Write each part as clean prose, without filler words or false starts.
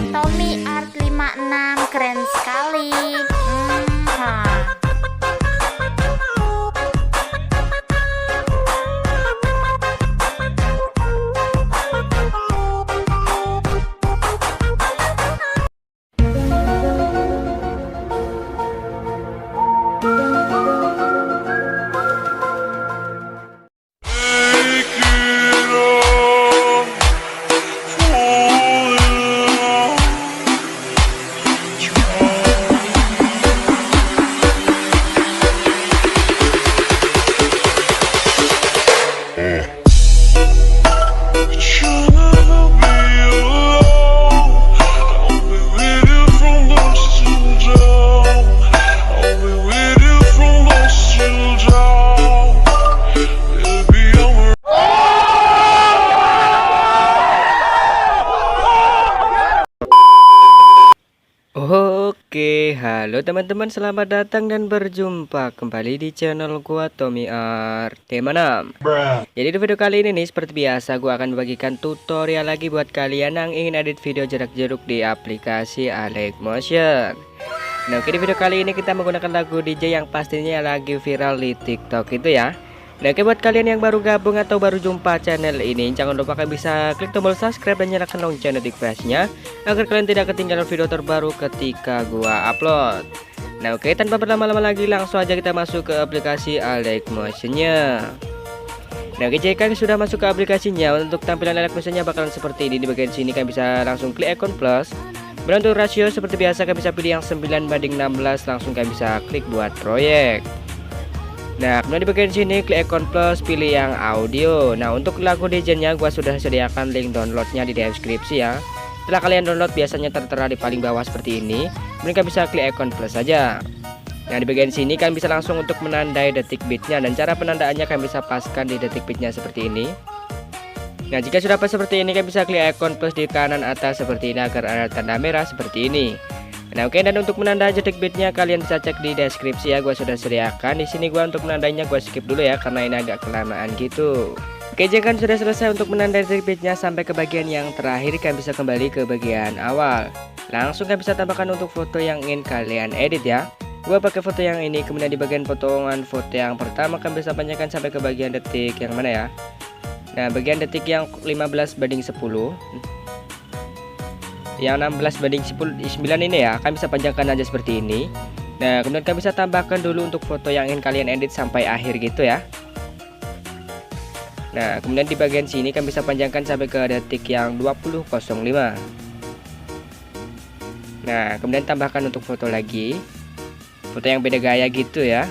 Tommy Art 56, keren sekali. Nah. Oke, halo teman-teman, selamat datang dan berjumpa kembali di channel gua Tommy Art 56. Jadi di video kali ini nih, seperti biasa gua akan membagikan tutorial lagi buat kalian yang ingin edit video jarak jeruk di aplikasi Motion. Nah, oke, di video kali ini kita menggunakan lagu DJ yang pastinya lagi viral di TikTok itu ya. Nah, oke, buat kalian yang baru gabung atau baru jumpa channel ini, jangan lupa kalian bisa klik tombol subscribe dan nyalakan lonceng notifikasinya agar kalian tidak ketinggalan video terbaru ketika gua upload. Nah, oke, tanpa berlama-lama lagi langsung aja kita masuk ke aplikasi Motion-nya. Nah, oke, jika kalian sudah masuk ke aplikasinya, untuk tampilan Motion-nya bakalan seperti ini. Di bagian sini kalian bisa langsung klik icon plus. Dan untuk rasio seperti biasa kalian bisa pilih yang 9:16, langsung kalian bisa klik buat proyek. Nah, kemudian di bagian sini klik icon plus, pilih yang audio. Nah, untuk lagu DJ-nya gua sudah sediakan link downloadnya di deskripsi ya. Setelah kalian download biasanya tertera di paling bawah seperti ini. Kemudian kalian bisa klik icon plus saja. Nah, di bagian sini kalian bisa langsung untuk menandai detik bitnya, dan cara penandaannya kalian bisa paskan di detik bitnya seperti ini. Nah, jika sudah pas seperti ini kalian bisa klik icon plus di kanan atas seperti ini agar ada tanda merah seperti ini. Nah, oke, dan untuk menandai detik bitnya kalian bisa cek di deskripsi ya, gua sudah sediakan. Di sini gua untuk menandainya gua skip dulu ya karena ini agak kelamaan gitu. Oke, jika sudah selesai untuk menandai detik bitnya sampai ke bagian yang terakhir, kalian bisa kembali ke bagian awal. Langsung kalian bisa tambahkan untuk foto yang ingin kalian edit ya. Gua pakai foto yang ini, kemudian di bagian potongan foto yang pertama kalian bisa panjangkan sampai ke bagian detik yang mana ya. Nah, bagian detik yang 15:10. Yang 16:9 ini ya, kalian bisa panjangkan aja seperti ini. Nah, kemudian kalian bisa tambahkan dulu untuk foto yang ingin kalian edit sampai akhir gitu ya. Nah, kemudian di bagian sini kalian bisa panjangkan sampai ke detik yang 20:05. Nah, kemudian tambahkan untuk foto lagi, foto yang beda gaya gitu ya.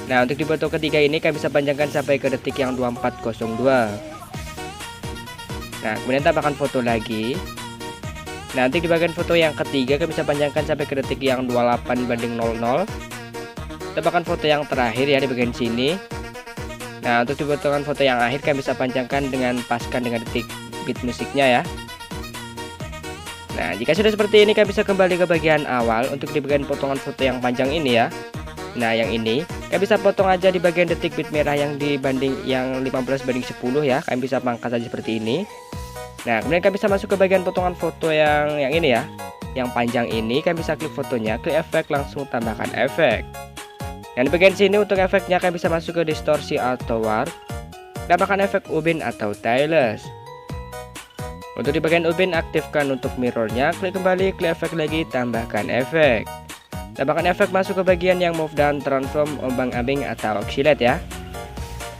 Nah, untuk di foto ketiga ini kalian bisa panjangkan sampai ke detik yang 24:02. Nah, kemudian tambahkan foto lagi. Nanti di bagian foto yang ketiga kalian bisa panjangkan sampai ke detik yang 28:00. Tambahkan foto yang terakhir ya di bagian sini. Nah, untuk dipotongan foto yang akhir kalian bisa panjangkan dengan paskan dengan detik bit musiknya ya. Nah, jika sudah seperti ini kalian bisa kembali ke bagian awal. Untuk di bagian potongan foto yang panjang ini ya. Nah, yang ini kalian bisa potong aja di bagian detik bit merah yang dibanding yang 15:10 ya. Kalian bisa pangkas saja seperti ini. Nah, kemudian kalian bisa masuk ke bagian potongan foto yang ini ya, yang panjang ini. Kalian bisa klik fotonya, klik efek, langsung tambahkan efek. Dan di bagian sini untuk efeknya kalian bisa masuk ke distorsi atau warp, tambahkan efek ubin atau tailless. Untuk di bagian ubin aktifkan untuk mirrornya, klik kembali, klik efek lagi, tambahkan efek. Tambahkan efek masuk ke bagian yang move dan transform, ombang-ambing atau oscillate ya.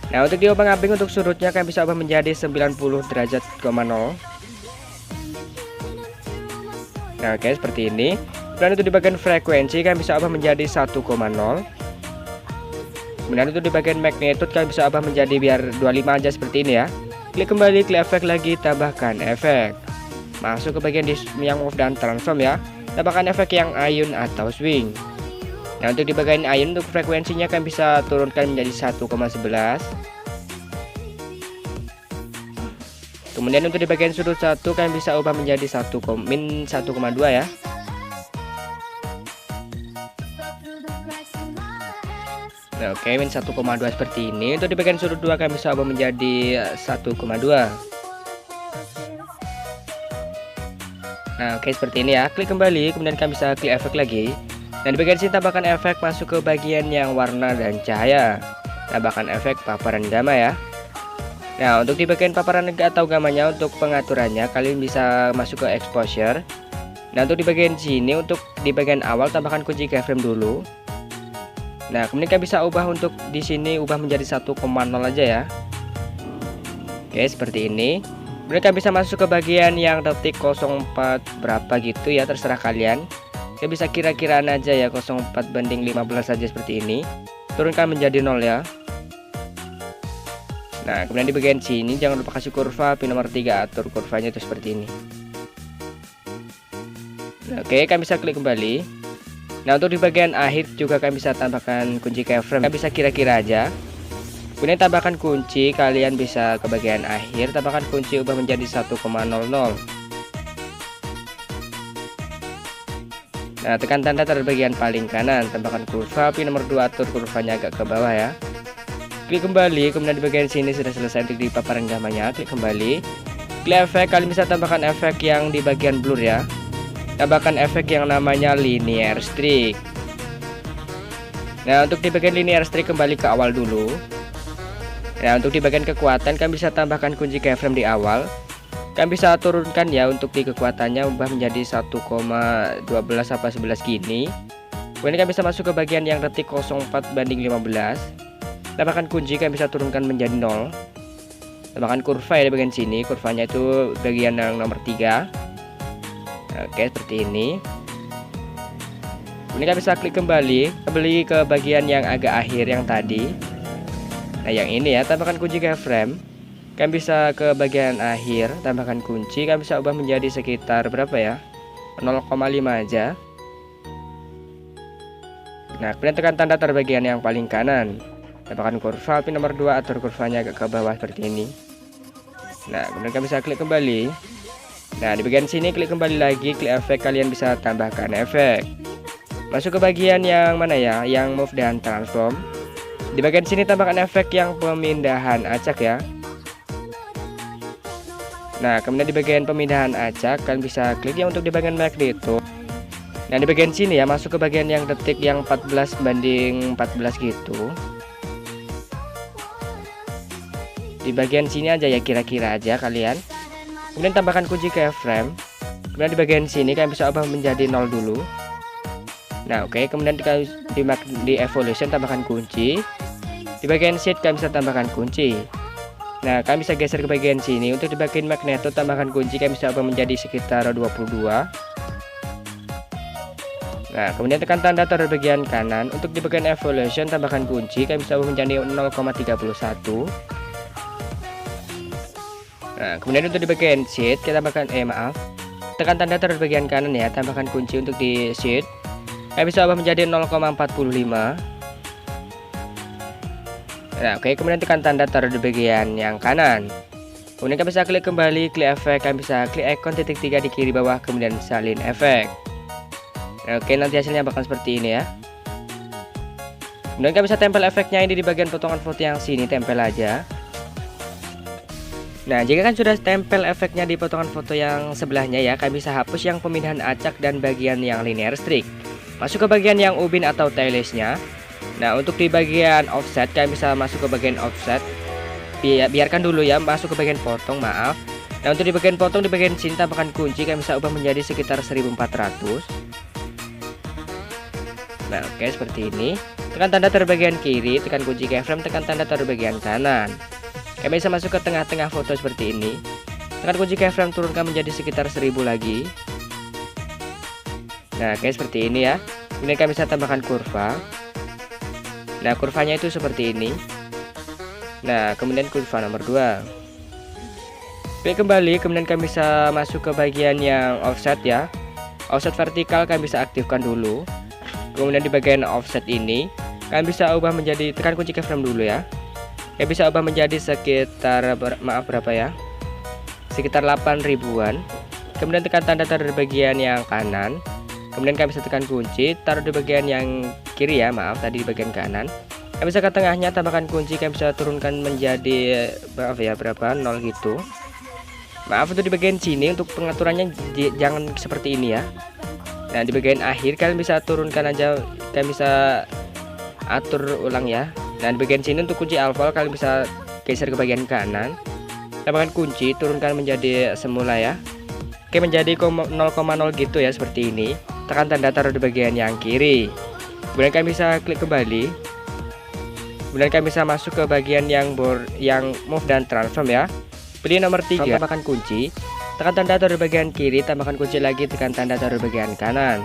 Nah, untuk di obang-abing untuk sudutnya kalian bisa ubah menjadi 90 derajat,0. Nah, oke, seperti ini. Dan untuk di bagian frekuensi kalian bisa ubah menjadi 1,0. Kemudian untuk di bagian magnitude kalian bisa ubah menjadi biar 25 aja seperti ini ya. Klik kembali, klik efek lagi, tambahkan efek. Masuk ke bagian yang move dan transform ya. Tambahkan efek yang ayun atau swing. Nah, untuk di bagian ayun untuk frekuensinya kalian bisa turunkan menjadi 1,11. Kemudian untuk di bagian sudut 1 kalian bisa ubah menjadi min 1,2 ya. Nah, oke, min 1,2 seperti ini. Untuk di bagian sudut 2 kalian bisa ubah menjadi 1,2. Nah oke, seperti ini ya. Klik kembali, kemudian kalian bisa klik efek lagi. Dan di bagian sini tambahkan efek masuk ke bagian yang warna dan cahaya. Tambahkan efek paparan gamma ya. Nah untuk di bagian paparan atau gamanya, untuk pengaturannya kalian bisa masuk ke exposure. Nah untuk di bagian sini, untuk di bagian awal tambahkan kunci keyframe dulu. Nah kemudian kalian bisa ubah, untuk di sini ubah menjadi 1,0 aja ya. Oke seperti ini. Mereka bisa masuk ke bagian yang detik 04 berapa gitu ya, terserah kalian. Kalian bisa kira-kiraan aja ya, 04/15 saja seperti ini. Turunkan menjadi 0 ya. Nah kemudian di bagian sini jangan lupa kasih kurva, pin nomor 3 atur kurvanya itu seperti ini. Nah, oke, kalian bisa klik kembali. Nah untuk di bagian akhir juga kalian bisa tambahkan kunci keyframe. Kalian bisa kira-kira aja. Kemudian tambahkan kunci, kalian bisa ke bagian akhir, tambahkan kunci ubah menjadi 1,00. Nah tekan tanda pada bagian paling kanan, tambahkan kurva, pin nomor 2 atur kurvanya agak ke bawah ya. Klik kembali, kemudian di bagian sini sudah selesai untuk di paparan gamanya. Klik kembali, klik efek, kalian bisa tambahkan efek yang di bagian blur ya. Tambahkan efek yang namanya linear streak. Nah untuk di bagian linear streak kembali ke awal dulu. Nah untuk di bagian kekuatan kalian bisa tambahkan kunci keyframe di awal. Kalian bisa turunkan ya, untuk di kekuatannya ubah menjadi 1,12 apa 11 gini. Kemudian kalian bisa masuk ke bagian yang detik 04/15. Tambahkan kunci, kalian bisa turunkan menjadi 0. Tambahkan kurva ya di bagian sini, kurvanya itu bagian yang nomor 3. Oke seperti ini. Kemudian kalian bisa klik kembali ke bagian yang agak akhir yang tadi. Nah yang ini ya, tambahkan kunci keyframe. Kalian bisa ke bagian akhir, tambahkan kunci, kalian bisa ubah menjadi sekitar berapa ya, 0,5 aja. Nah kemudian tekan tanda terbagian yang paling kanan, tambahkan kurva, pin nomor 2 atur kurvanya agak ke bawah seperti ini. Nah kemudian kalian bisa klik kembali. Nah di bagian sini klik kembali lagi, klik efek, kalian bisa tambahkan efek. Masuk ke bagian yang mana ya, yang move dan transform. Di bagian sini tambahkan efek yang pemindahan acak ya. Nah kemudian di bagian pemindahan acak kalian bisa klik ya untuk di bagian magneto. Nah di bagian sini ya, masuk ke bagian yang detik yang 14/14 gitu. Di bagian sini aja ya, kira-kira aja kalian. Kemudian tambahkan kunci keyframe. Kemudian di bagian sini kalian bisa ubah menjadi 0 dulu. Nah oke, kemudian di evolution tambahkan kunci. Di bagian sheet kalian bisa tambahkan kunci. Nah kalian bisa geser ke bagian sini. Untuk di bagian magneto tambahkan kunci, kalian bisa ubah menjadi sekitar 22. Nah kemudian tekan tanda pada bagian kanan. Untuk di bagian evolution tambahkan kunci, kalian bisa ubah menjadi 0,31. Nah kemudian untuk di bagian sheet kita tambahkan tekan tanda pada bagian kanan ya, tambahkan kunci untuk di sheet. Kalian bisa ubah menjadi 0,45. Nah oke, kemudian tekan tanda taruh di bagian yang kanan. Kemudian kalian bisa klik kembali, klik efek, kalian bisa klik ikon titik 3 di kiri bawah, kemudian salin efek. Nah, oke, nanti hasilnya bakal seperti ini ya. Kemudian kalian bisa tempel efeknya ini di bagian potongan foto yang sini, tempel aja. Nah jika kan sudah tempel efeknya di potongan foto yang sebelahnya ya, kalian bisa hapus yang pemindahan acak dan bagian yang linear streak. Masuk ke bagian yang ubin atau tailless-nya. Nah untuk di bagian offset kalian bisa masuk ke bagian offset. Biarkan dulu ya, masuk ke bagian potong, maaf. Nah untuk di bagian potong, di bagian sini tambahkan kunci, kalian bisa ubah menjadi sekitar 1400. Nah oke seperti ini. Tekan tanda taruh bagian kiri, tekan kunci keyframe, tekan tanda taruh bagian kanan. Kalian bisa masuk ke tengah-tengah foto seperti ini. Tekan kunci keyframe, turunkan menjadi sekitar 1000 lagi. Nah oke seperti ini ya. Kemudian kalian bisa tambahkan kurva. Nah kurvanya itu seperti ini. Nah kemudian kurva nomor 2. Klik kembali, kemudian kalian bisa masuk ke bagian yang offset ya. Offset vertikal kalian bisa aktifkan dulu. Kemudian di bagian offset ini kalian bisa ubah menjadi, tekan kunci keyframe dulu ya. Kalian bisa ubah menjadi sekitar berapa ya, sekitar 8000-an. Kemudian tekan tanda taruh di bagian yang kanan. Kemudian kalian bisa tekan kunci, taruh di bagian yang kiri ya, maaf tadi di bagian kanan. Kalian bisa ke tengahnya, tambahkan kunci, kalian bisa turunkan menjadi berapa 0 gitu. Maaf untuk di bagian sini, untuk pengaturannya jangan seperti ini ya. Nah di bagian akhir kalian bisa turunkan aja, kalian bisa atur ulang ya. Nah di bagian sini untuk kunci alpha kalian bisa geser ke bagian kanan, tambahkan kunci, turunkan menjadi semula ya. Oke, menjadi 0,0 gitu ya, seperti ini. Tekan tanda taruh di bagian yang kiri, kemudian kalian bisa klik kembali. Kemudian kalian bisa masuk ke bagian yang move dan transform ya. Pilih nomor 3, tambahkan kunci, tekan tanda taruh di bagian kiri, tambahkan kunci lagi, tekan tanda taruh di bagian kanan.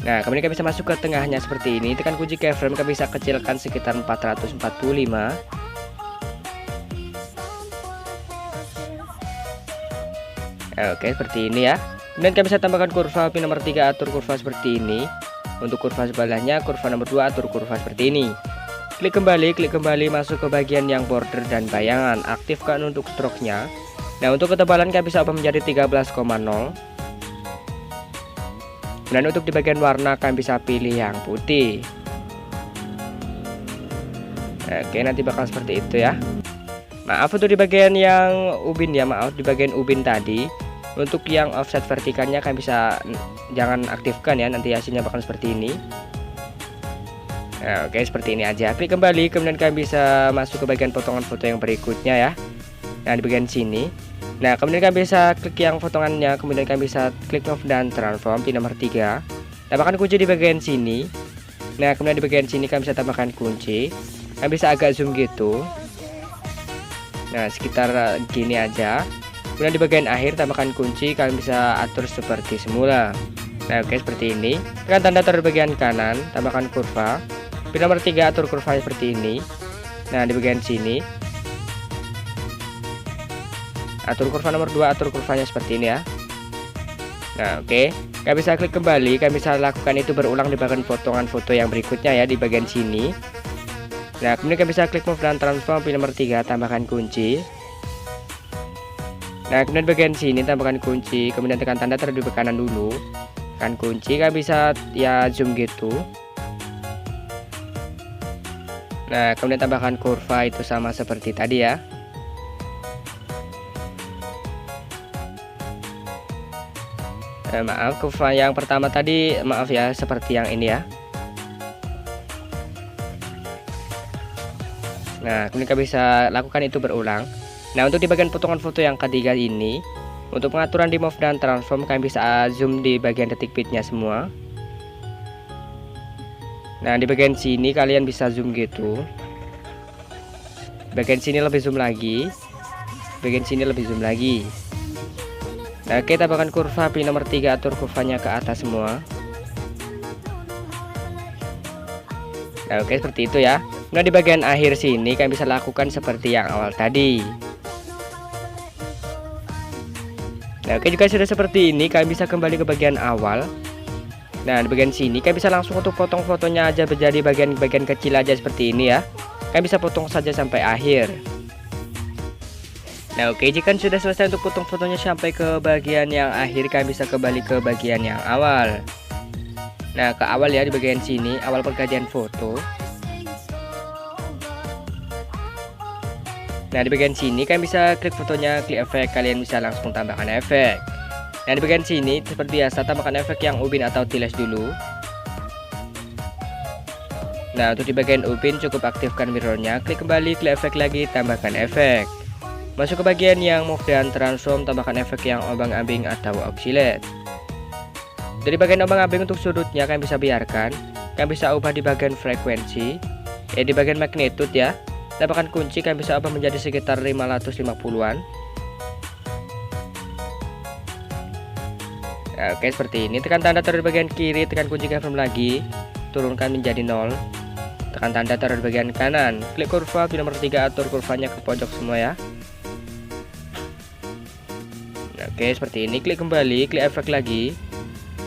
Nah kemudian kalian bisa masuk ke tengahnya seperti ini, tekan kunci keyframe, kalian bisa kecilkan sekitar 445. Oke, seperti ini ya. Kemudian kalian bisa tambahkan kurva, pin nomor 3 atur kurva seperti ini. Untuk kurva sebelahnya, kurva nomor 2 atur kurva seperti ini. Klik kembali, masuk ke bagian yang border dan bayangan, aktifkan untuk stroke-nya. Nah untuk ketebalan kalian bisa ubah menjadi 13,0. Dan untuk di bagian warna kalian bisa pilih yang putih. Oke, nanti bakal seperti itu ya. Maaf untuk di bagian yang ubin ya, maaf di bagian ubin tadi. Untuk yang offset vertikalnya kalian bisa jangan aktifkan ya, nanti hasilnya bakal seperti ini. Nah, oke, seperti ini aja. Klik kembali, kemudian kalian bisa masuk ke bagian potongan foto yang berikutnya ya. Nah di bagian sini. Nah kemudian kalian bisa klik yang potongannya, kemudian kalian bisa klik move dan transform, pin nomor 3. Tambahkan kunci di bagian sini. Nah kemudian di bagian sini kalian bisa tambahkan kunci. Kalian bisa agak zoom gitu. Nah sekitar gini aja. Kemudian di bagian akhir tambahkan kunci, kalian bisa atur seperti semula. Nah oke, seperti ini. Tekan tanda taruh di bagian kanan, tambahkan kurva. Pin nomor 3 atur kurva seperti ini. Nah di bagian sini atur kurva nomor 2, atur kurvanya seperti ini ya. Nah oke, kalian bisa klik kembali, kalian bisa lakukan itu berulang di bagian potongan foto yang berikutnya ya, di bagian sini. Nah kemudian kalian bisa klik move dan transform, pin nomor 3 tambahkan kunci. Nah kemudian bagian sini tambahkan kunci, kemudian tekan tanda taruh di kanan dulu, tekan kunci, kalian bisa ya zoom gitu. Nah kemudian tambahkan kurva itu sama seperti tadi ya. Maaf, kurva yang pertama tadi maaf ya, seperti yang ini ya. Nah kemudian kalian bisa lakukan itu berulang. Nah untuk di bagian potongan foto yang ketiga ini, untuk pengaturan di move dan transform kalian bisa zoom di bagian detik bitnya semua. Nah di bagian sini kalian bisa zoom gitu. Bagian sini lebih zoom lagi. Bagian sini lebih zoom lagi. Nah oke, tambahkan kurva, pin nomor 3 atur kurvanya ke atas semua. Nah oke, seperti itu ya. Nah di bagian akhir sini kalian bisa lakukan seperti yang awal tadi. Nah oke, jika sudah seperti ini kalian bisa kembali ke bagian awal. Nah di bagian sini kalian bisa langsung untuk potong fotonya aja menjadi bagian-bagian kecil aja seperti ini ya. Kalian bisa potong saja sampai akhir. Nah oke, jika sudah selesai untuk potong fotonya sampai ke bagian yang akhir, kalian bisa kembali ke bagian yang awal. Nah ke awal ya, di bagian sini awal pengkajian foto. Nah di bagian sini kalian bisa klik fotonya, klik efek, kalian bisa langsung tambahkan efek. Nah di bagian sini seperti biasa tambahkan efek yang ubin atau tiles dulu. Nah untuk di bagian ubin cukup aktifkan mirrornya, klik kembali, klik efek lagi, tambahkan efek. Masuk ke bagian yang move dan transform, tambahkan efek yang ombang-ambing atau oscillate. Dari bagian ombang-ambing untuk sudutnya kalian bisa biarkan, kalian bisa ubah di bagian frekuensi, di bagian magnitude ya. Tambahkan kunci, kalian bisa ubah menjadi sekitar 550-an. Nah, oke seperti ini. Tekan tanda taruh di bagian kiri, tekan kunci keyframe lagi, turunkan menjadi 0. Tekan tanda taruh di bagian kanan, klik kurva, pin nomor 3 atur kurvanya ke pojok semua ya. Oke seperti ini, klik kembali, klik efek lagi.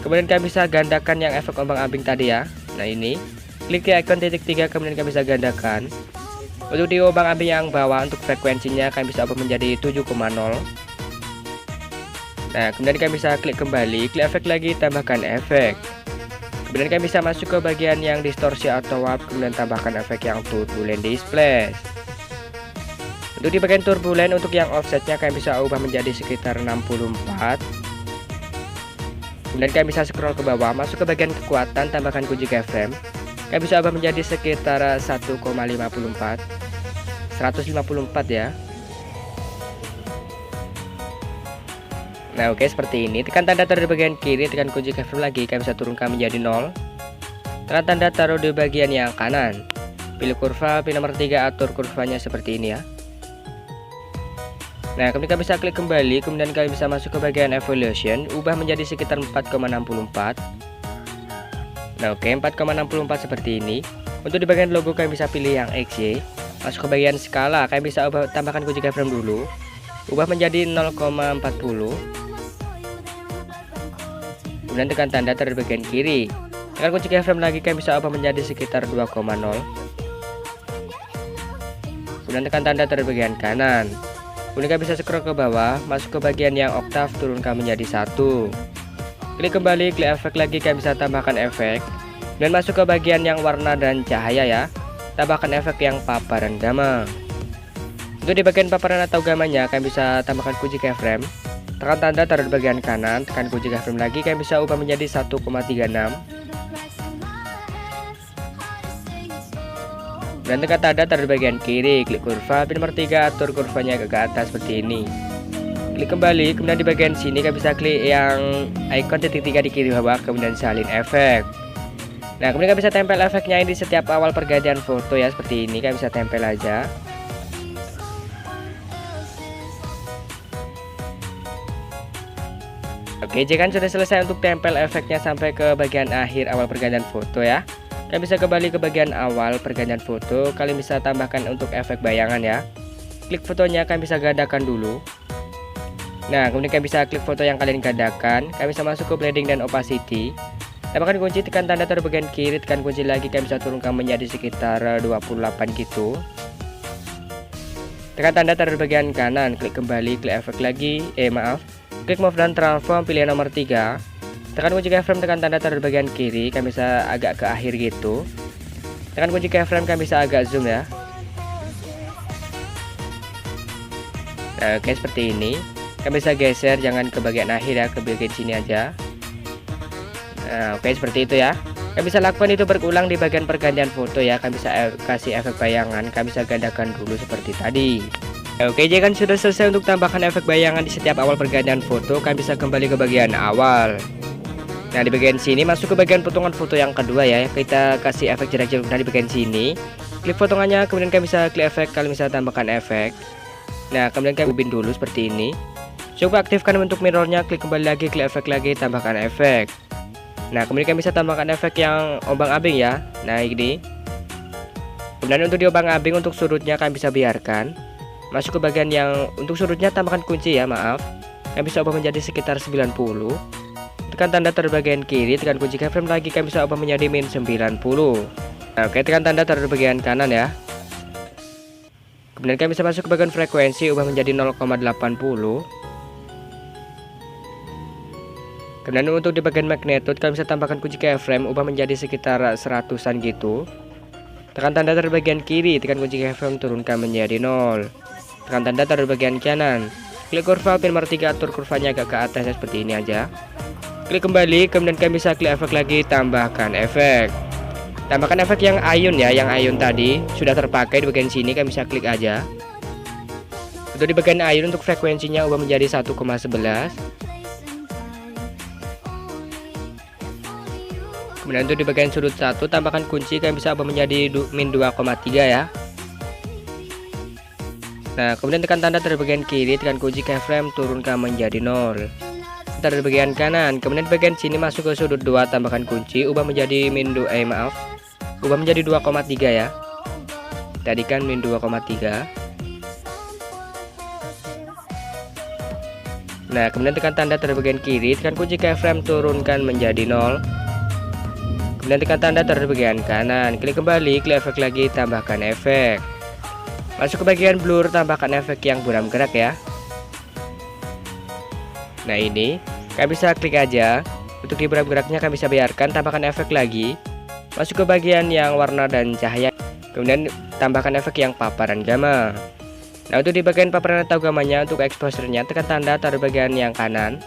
Kemudian kalian bisa gandakan yang efek ombang-ambing tadi ya. Nah ini, klik ke icon titik 3, kemudian kalian bisa gandakan. Untuk di ombang-ambing yang bawah untuk frekuensinya kalian bisa ubah menjadi 7,0. Nah kemudian kalian bisa klik kembali, klik efek lagi, tambahkan efek. Kemudian kalian bisa masuk ke bagian yang distorsi atau warp, kemudian tambahkan efek yang turbulent display. Untuk di bagian turbulen, untuk yang offsetnya kalian bisa ubah menjadi sekitar 64. Kemudian kalian bisa scroll ke bawah, masuk ke bagian kekuatan, tambahkan kunci keyframe. Kalian bisa ubah menjadi sekitar 1,54 ya. Nah oke, seperti ini. Tekan tanda taruh di bagian kiri, tekan kunci keyframe lagi, kalian bisa turunkan menjadi 0. Tekan tanda taruh di bagian yang kanan, pilih kurva, pilih nomor 3, atur kurvanya seperti ini ya. Nah kemudian kalian bisa klik kembali, kemudian kalian bisa masuk ke bagian evolution, ubah menjadi sekitar 4,64. Nah oke, 4,64 seperti ini. Untuk di bagian logo kalian bisa pilih yang XY. Masuk ke bagian skala, kalian bisa tambahkan kunci keyframe dulu, ubah menjadi 0,40. Kemudian tekan tanda taruh di bagian kiri, tekan kunci keyframe lagi, kalian bisa ubah menjadi sekitar 2,0. Kemudian tekan tanda taruh di bagian kanan. Kemudian kalian bisa scroll ke bawah, masuk ke bagian yang oktav, turunkan menjadi 1. Klik kembali, klik efek lagi, kalian bisa tambahkan efek. Dan masuk ke bagian yang warna dan cahaya ya, tambahkan efek yang paparan gamma. Untuk di bagian paparan atau gamanya, kalian bisa tambahkan kunci keyframe. Tekan tanda taruh di bagian kanan, tekan kunci keyframe lagi, kalian bisa ubah menjadi 1,36. Dan tekan tanda taruh di bagian kiri, klik kurva, pilih nomor 3, atur kurvanya ke atas seperti ini. Klik kembali, kemudian di bagian sini kalian bisa klik yang icon titik 3 di kiri bawah, kemudian salin efek. Nah kemudian kalian bisa tempel efeknya ini di setiap awal pergantian foto ya, seperti ini. Kalian bisa tempel aja. Oke, jika sudah selesai untuk tempel efeknya sampai ke bagian akhir awal pergantian foto ya, kalian bisa kembali ke bagian awal pergantian foto. Kalian bisa tambahkan untuk efek bayangan ya. Klik fotonya, kalian bisa gandakan dulu. Nah kemudian kalian bisa klik foto yang kalian gandakan. Kalian bisa masuk ke blending dan opacity. Tambahkan kunci, tekan tanda taruh bagian kiri, tekan kunci lagi, kalian bisa turunkan menjadi sekitar 28 gitu. Tekan tanda taruh bagian kanan, klik kembali, klik efek lagi, klik move dan transform, pilih nomor 3. Tekan kunci keyframe, tekan tanda taruh bagian kiri, kalian bisa agak ke akhir gitu. Tekan kunci keyframe, kalian bisa agak zoom ya. Nah, oke seperti ini. Kalian bisa geser, jangan ke bagian akhir ya, ke bagian sini aja. Nah oke seperti itu ya. Kalian bisa lakukan itu berulang di bagian pergantian foto ya. Kalian bisa kasih efek bayangan, kalian bisa gandakan dulu seperti tadi. Oke, jika sudah selesai untuk tambahkan efek bayangan di setiap awal pergantian foto, kalian bisa kembali ke bagian awal. Nah di bagian sini masuk ke bagian potongan foto yang kedua ya. Kita kasih efek jarak jauh. Nah di bagian sini klik potongannya, kemudian kalian bisa klik efek, kalian bisa tambahkan efek. Nah kemudian kalian ubin dulu seperti ini. Coba aktifkan bentuk mirrornya, klik kembali lagi, klik efek lagi, tambahkan efek. Nah kemudian kalian bisa tambahkan efek yang ombang-ambing ya. Nah ini. Kemudian untuk di ombang-ambing, untuk sudutnya kalian bisa biarkan. Masuk ke bagian yang untuk sudutnya tambahkan kunci ya, kalian bisa ubah menjadi sekitar 90. Tekan tanda taruh bagian kiri, tekan kunci keyframe lagi, kalian bisa ubah menjadi min 90. Nah, oke, tekan tanda taruh bagian kanan ya. Kemudian kalian bisa masuk ke bagian frekuensi, ubah menjadi 0,80. Kemudian untuk di bagian magnitude, kalian bisa tambahkan kunci keyframe, ubah menjadi sekitar 100-an gitu. Tekan tanda taruh bagian kiri, tekan kunci keyframe, turunkan menjadi 0. Tekan tanda taruh bagian kanan, klik kurva, pin nomor 3, atur kurvanya agak ke atas ya, seperti ini aja. Klik kembali, kemudian kalian bisa klik efek lagi, tambahkan efek. Tambahkan efek yang ayun ya, yang ayun tadi sudah terpakai di bagian sini, kalian bisa klik aja. Untuk di bagian ayun, untuk frekuensinya ubah menjadi 1,11. Kemudian untuk di bagian sudut 1, tambahkan kunci, kalian bisa ubah menjadi min 2,3 ya. Nah kemudian tekan tanda dari bagian kiri, tekan kunci keyframe, turunkan menjadi 0. Dari bagian kanan, kemudian di bagian sini masuk ke sudut 2, tambahkan kunci, ubah menjadi ubah menjadi 2,3 ya. Tadi kan min 2,3. Nah kemudian tekan tanda dari bagian kiri, tekan kunci keyframe, turunkan menjadi 0. Kemudian tekan tanda dari bagian kanan, klik kembali, klik efek lagi, tambahkan efek. Masuk ke bagian blur, tambahkan efek yang buram gerak ya. Nah ini, kalian bisa klik aja. Untuk di buram geraknya kalian bisa biarkan, tambahkan efek lagi. Masuk ke bagian yang warna dan cahaya. Kemudian tambahkan efek yang paparan gamma. Nah, untuk di bagian paparan atau gambarnya, untuk exposure-nya tekan tanda taruh bagian yang kanan.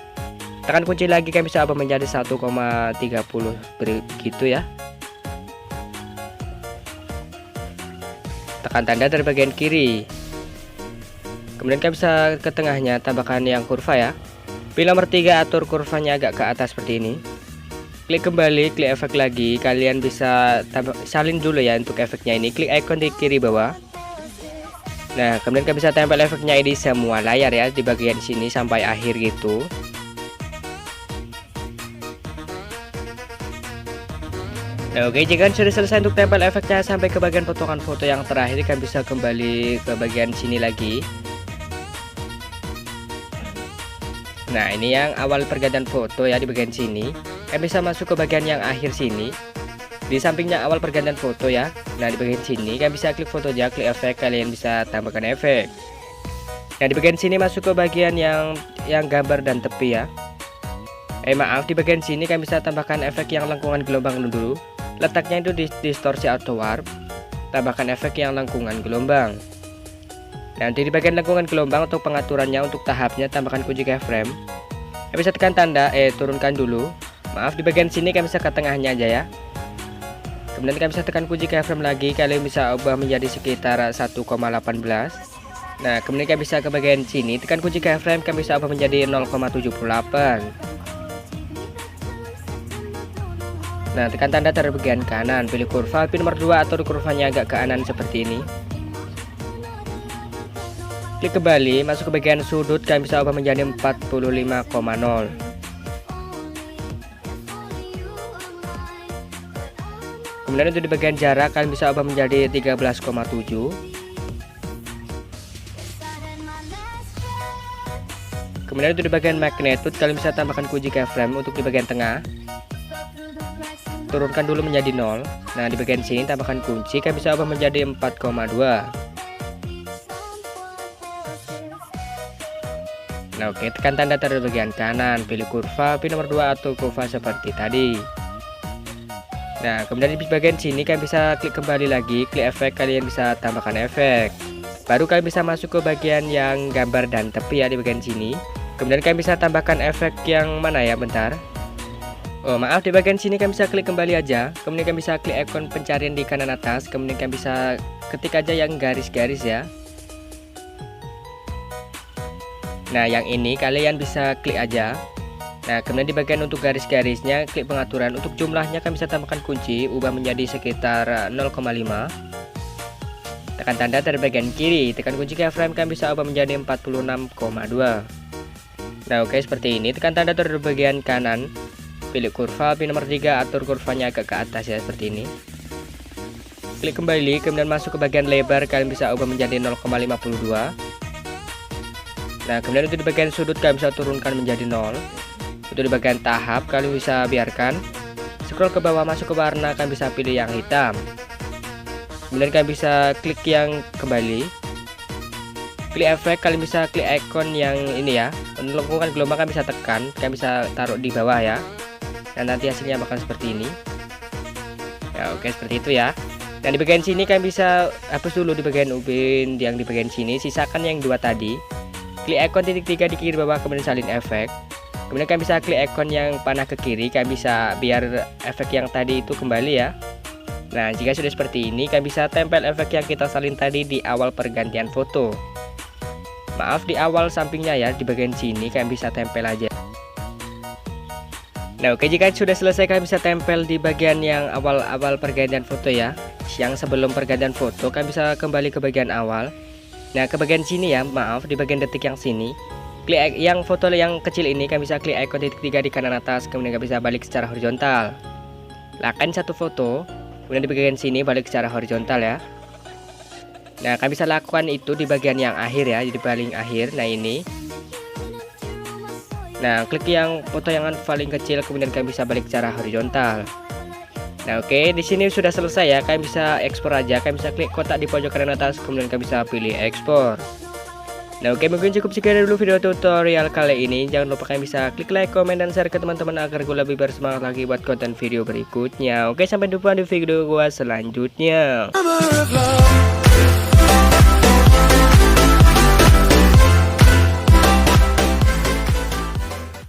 Tekan kunci lagi, kalian bisa ubah menjadi 1,30 begitu ya. Tekan tanda dari bagian kiri. Kemudian kalian bisa ke tengahnya, tambahkan yang kurva ya. Pilih nomor 3, atur kurvanya agak ke atas seperti ini. Klik kembali, klik efek lagi. Kalian bisa salin dulu ya untuk efeknya ini. Klik icon di kiri bawah. Nah, kemudian kalian bisa tempel efeknya di semua layar ya, di bagian sini sampai akhir gitu. Nah, oke, jika sudah selesai untuk tempel efeknya sampai ke bagian potongan foto yang terakhir, kalian bisa kembali ke bagian sini lagi. Nah, ini yang awal pergantian foto ya, di bagian sini. Kalian bisa masuk ke bagian yang akhir sini. Di sampingnya awal pergantian foto ya. Nah, di bagian sini kalian bisa klik foto aja, klik efek, kalian bisa tambahkan efek. Nah, di bagian sini masuk ke bagian yang gambar dan tepi ya. Maaf, di bagian sini kalian bisa tambahkan efek yang lengkungan gelombang dulu. Letaknya itu di distorsi auto warp. Tambahkan efek yang lengkungan gelombang. Nanti di bagian lengkungan gelombang untuk pengaturannya, untuk tahapnya tambahkan kunci keyframe. Kalian bisa tekan tanda turunkan dulu. Maaf, di bagian sini kalian bisa ke tengahnya aja ya. Kemudian kalian bisa tekan kunci keyframe lagi, kalian bisa ubah menjadi sekitar 1,18. Nah, kemudian kalian bisa ke bagian sini, tekan kunci keyframe, kalian bisa ubah menjadi 0,78. Nah, tekan tanda dari bagian kanan, pilih kurva, pilih nomor 2, atur kurvanya agak ke kanan seperti ini. Klik kembali, masuk ke bagian sudut, kalian bisa ubah menjadi 45,0. Kemudian untuk di bagian jarak, kalian bisa ubah menjadi 13,7. Kemudian untuk di bagian magnitude, kalian bisa tambahkan kunci keyframe untuk di bagian tengah. Turunkan dulu menjadi 0. Nah, di bagian sini tambahkan kunci, kalian bisa ubah menjadi 4,2. Nah, oke, tekan tanda dari bagian kanan, pilih kurva, pilih nomor 2 atau kurva seperti tadi. Nah, kemudian di bagian sini kalian bisa klik kembali lagi, klik efek, kalian bisa tambahkan efek. Baru kalian bisa masuk ke bagian yang gambar dan tepi ya, di bagian sini. Kemudian kalian bisa tambahkan efek yang mana ya, bentar. Oh, maaf, di bagian sini kalian bisa klik kembali aja. Kemudian kalian bisa klik ikon pencarian di kanan atas. Kemudian kalian bisa ketik aja yang garis-garis ya. Nah, yang ini kalian bisa klik aja. Nah, kemudian di bagian untuk garis-garisnya, klik pengaturan. Untuk jumlahnya kalian bisa tambahkan kunci, ubah menjadi sekitar 0,5. Tekan tanda dari bagian kiri, tekan kunci keyframe, kalian bisa ubah menjadi 46,2. Nah, oke, seperti ini. Tekan tanda dari bagian kanan, pilih kurva, pilih nomor 3, atur kurvanya agak ke atas ya, seperti ini. Klik kembali, kemudian masuk ke bagian lebar, kalian bisa ubah menjadi 0,52. Nah, kemudian untuk di bagian sudut kalian bisa turunkan menjadi 0. Untuk di bagian tahap kalian bisa biarkan. Scroll ke bawah, masuk ke warna, kalian bisa pilih yang hitam. Kemudian kalian bisa klik yang kembali. Klik efek, kalian bisa klik icon yang ini ya. Untuk lengkungan gelombang kalian bisa tekan, kalian bisa taruh di bawah ya. Dan nanti hasilnya bakal seperti ini. Ya, oke, seperti itu ya. Dan di bagian sini kalian bisa hapus dulu di bagian ubin yang di bagian sini, sisakan yang 2 tadi. Klik icon titik 3 di kiri bawah, kemudian salin efek. Kemudian kalian bisa klik icon yang panah ke kiri, kalian bisa biar efek yang tadi itu kembali ya. Nah, jika sudah seperti ini, kalian bisa tempel efek yang kita salin tadi di awal pergantian foto. Maaf, di awal sampingnya ya, di bagian sini kalian bisa tempel aja. Nah, oke, jika sudah selesai kalian bisa tempel di bagian yang awal-awal pergantian foto ya. Yang sebelum pergantian foto kalian bisa kembali ke bagian awal. Nah, ke bagian sini ya, maaf, di bagian detik yang sini. Klik yang foto yang kecil ini, kalian bisa klik icon titik 3 di kanan atas, kemudian kalian bisa balik secara horizontal. Lakukan satu foto, kemudian di bagian sini balik secara horizontal ya. Nah, kalian bisa lakukan itu di bagian yang akhir ya, di paling akhir. Nah, ini. Nah, klik yang foto yang paling kecil, kemudian kalian bisa balik secara horizontal. Nah, oke, di sini sudah selesai ya. Kalian bisa ekspor aja. Kalian bisa klik kotak di pojok kanan atas, kemudian kalian bisa pilih ekspor. Nah, oke, mungkin cukup sekian dulu video tutorial kali ini. Jangan lupa kalian bisa klik like, komen, dan share ke teman-teman agar gue lebih bersemangat lagi buat konten video berikutnya. Oke, sampai jumpa di video gue selanjutnya.